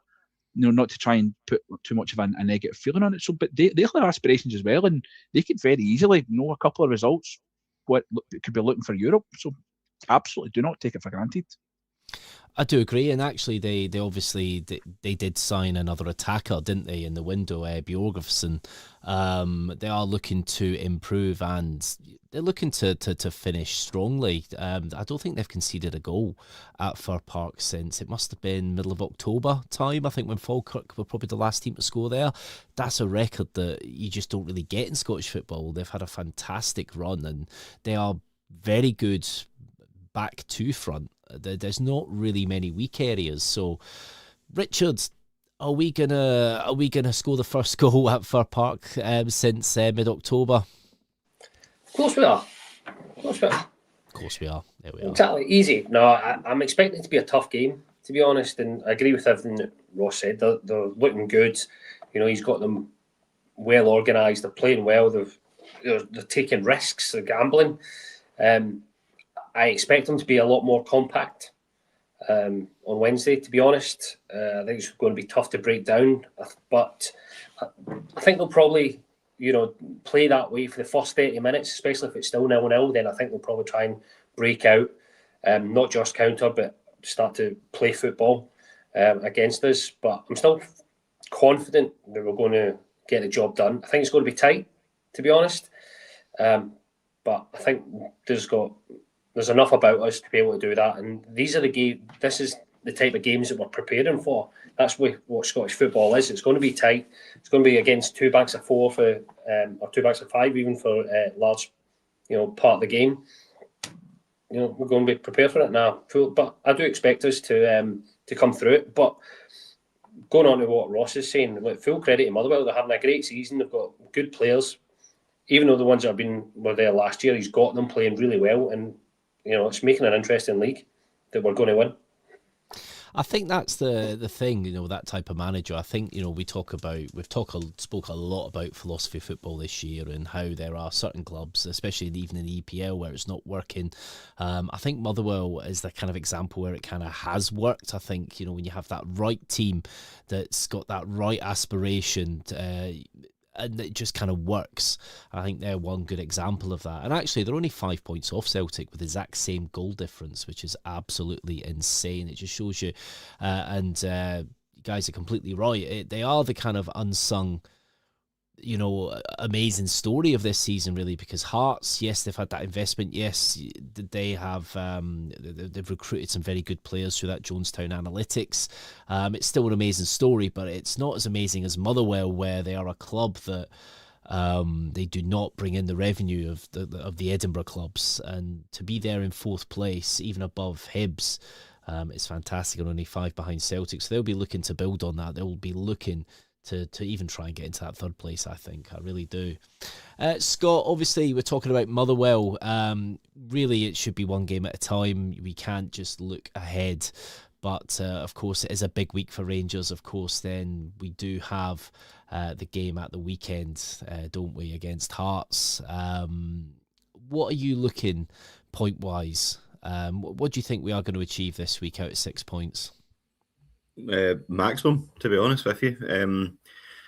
not to try and put too much of a negative feeling on it. So, but they have aspirations as well, and they could very easily know a couple of results what could be looking for Europe. So, absolutely, do not take it for granted. I do agree, and actually, they obviously they did sign another attacker, didn't they, in the window, Bjorgafsson. They are looking to improve, and they're looking to finish strongly. I don't think they've conceded a goal at Fir Park since it must have been middle of October time. I think when Falkirk were probably the last team to score there. That's a record that you just don't really get in Scottish football. They've had a fantastic run, and they are very good back to front. There's not really many weak areas. So, Richard, are we gonna score the first goal at Fir Park since mid-October? Of course we are. Of course we are. Of course we are. There we are. Exactly. Easy. No, I'm expecting it to be a tough game, to be honest, and I agree with everything that Ross said. They're looking good. He's got them well organised. They're playing well. They're taking risks. They're gambling. I expect them to be a lot more compact on Wednesday, to be honest. I think it's going to be tough to break down, but I think they'll probably, play that way for the first 30 minutes, especially if it's still 0-0. Then I think they'll probably try and break out, not just counter, but start to play football against us. But I'm still confident that we're going to get the job done. I think it's going to be tight, to be honest. But I think there's enough about us to be able to do that, and these are the game. This is the type of games that we're preparing for. That's what Scottish football is. It's going to be tight. It's going to be against two banks of four or two banks of five, even for large, part of the game. We're going to be prepared for it now. But I do expect us to come through it. But going on to what Ross is saying, full credit to Motherwell. They're having a great season. They've got good players. Even though the ones that were there last year, he's got them playing really well, and it's making an interesting league that we're going to win. I think that's the thing, that type of manager. I think, spoke a lot about philosophy football this year and how there are certain clubs, especially even in the EPL, where it's not working. I think Motherwell is the kind of example where it kind of has worked. I think, when you have that right team that's got that right aspiration, and it just kind of works. I think they're one good example of that. And actually, they're only 5 points off Celtic with the exact same goal difference, which is absolutely insane. It just shows you, and you guys are completely right. They are the kind of unsung, amazing story of this season, really, because Hearts, yes, they've had that investment. Yes, they have. They've recruited some very good players through that Jonestown Analytics. It's still an amazing story, but it's not as amazing as Motherwell, where they are a club that they do not bring in the revenue of the Edinburgh clubs, and to be there in fourth place, even above Hibs, is fantastic. And only 5 behind Celtic, so they'll be looking to build on that. They'll be looking to even try and get into that third place, I think. I really do. Scott, obviously, we're talking about Motherwell. Really, it should be one game at a time. We can't just look ahead. But, of course, it is a big week for Rangers. Of course, then we do have the game at the weekend, don't we, against Hearts. What are you looking point-wise? What do you think we are going to achieve this week out of 6 points? Maximum, to be honest with you.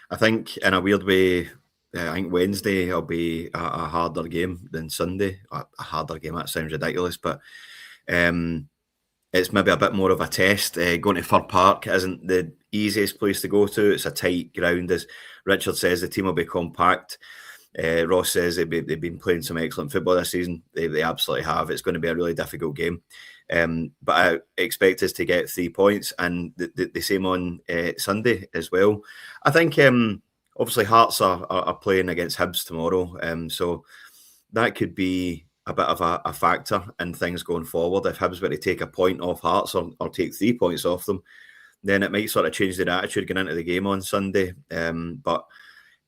I think in a weird way, I think Wednesday will be a harder game than Sunday. A harder game, that sounds ridiculous, but it's maybe a bit more of a test. Going to Fir Park isn't the easiest place to go to. It's a tight ground. As Richard says, the team will be compact. Ross says they've been playing some excellent football this season. They absolutely have. It's going to be a really difficult game. But I expect us to get 3 points, and the same on Sunday as well. I think obviously Hearts are playing against Hibs tomorrow, so that could be a bit of a factor in things going forward. If Hibs were to take a point off Hearts or take 3 points off them, then it might sort of change their attitude going into the game on Sunday. But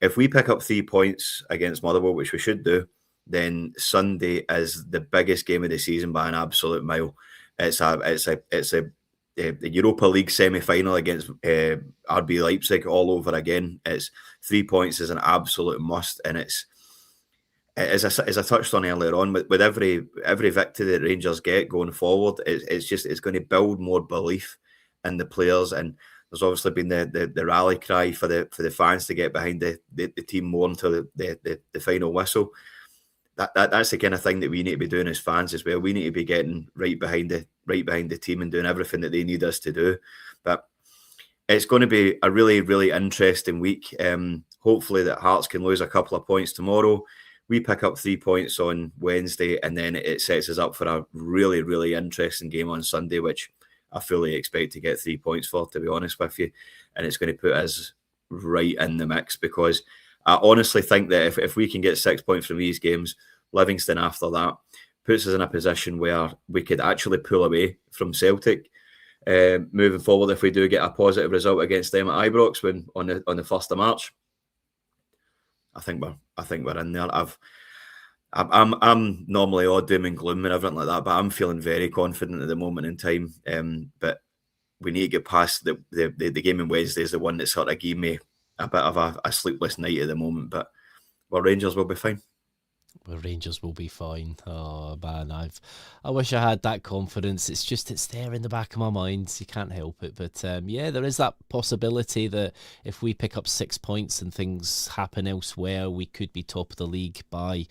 if we pick up 3 points against Motherwell, which we should do, then Sunday is the biggest game of the season by an absolute mile. It's a Europa League semi-final against RB Leipzig all over again. It's 3 points is an absolute must, and it's as I touched on earlier on, with every victory that Rangers get going forward, it's going to build more belief in the players, and there's obviously been the rally cry for the fans to get behind the team more until the final whistle. That's the kind of thing that we need to be doing as fans as well. We need to be getting right behind the team and doing everything that they need us to do. But it's going to be a really, really interesting week. Hopefully that Hearts can lose a couple of points tomorrow. We pick up 3 points on Wednesday, and then it sets us up for a really, really interesting game on Sunday, which I fully expect to get 3 points for, to be honest with you. And it's going to put us right in the mix, because I honestly think that if we can get 6 points from these games, Livingston after that puts us in a position where we could actually pull away from Celtic. Moving forward, if we do get a positive result against them at Ibrox on the 1st of March, I think we're in there. I'm normally all doom and gloom and everything like that, but I'm feeling very confident at the moment in time. But we need to get past the game on Wednesday is the one that sort of gave me a bit of a sleepless night at the moment. But Rangers will be fine. Well, Rangers will be fine. Oh man, I wish I had that confidence. It's there in the back of my mind. You can't help it. But yeah, there is that possibility that if we pick up 6 points and things happen elsewhere, we could be top of the league by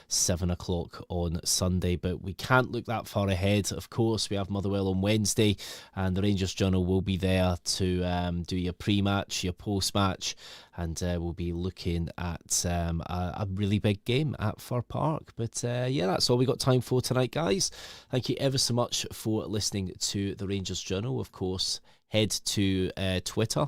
7 o'clock on Sunday. But we can't look that far ahead. Of course, we have Motherwell on Wednesday, and the Rangers Journal will be there to do your pre-match, your post-match, and we'll be looking at a really big game at Fir Park. But yeah, that's all we got time for tonight, guys. Thank you ever so much for listening to the Rangers Journal. Of course, head to Twitter,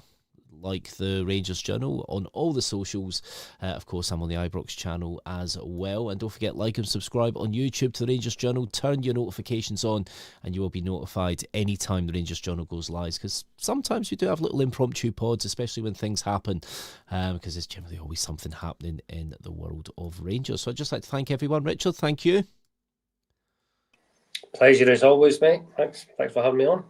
like the Rangers Journal on all the socials. Of course, I'm on the Ibrox channel as well. And don't forget, like and subscribe on YouTube to the Rangers Journal. Turn your notifications on and you will be notified anytime the Rangers Journal goes live, because sometimes we do have little impromptu pods, especially when things happen, because there's generally always something happening in the world of Rangers. So I'd just like to thank everyone. Richard, thank you. Pleasure as always, mate. Thanks for having me on.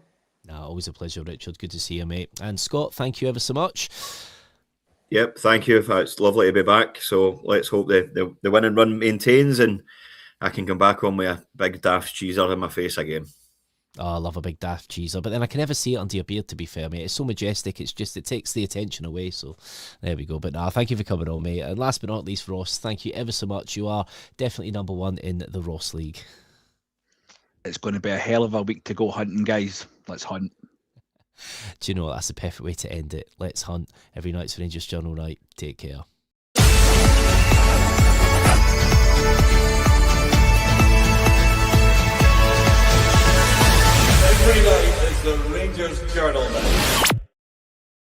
Always a pleasure, Richard. Good to see you, mate. And Scott, thank you ever so much. Yep, thank you. It's lovely to be back. So let's hope the winning run maintains and I can come back on with a big daft cheeser in my face again. Oh, I love a big daft cheeser, but then I can never see it under your beard, to be fair, mate. It's so majestic, it takes the attention away, so there we go. But thank you for coming on, mate. And last but not least, Ross, thank you ever so much. You are definitely number one in the Ross League. It's going to be a hell of a week to go hunting, guys. Let's hunt. Do you know what? That's the perfect way to end it. Let's hunt. Every night's Rangers Journal night. Take care.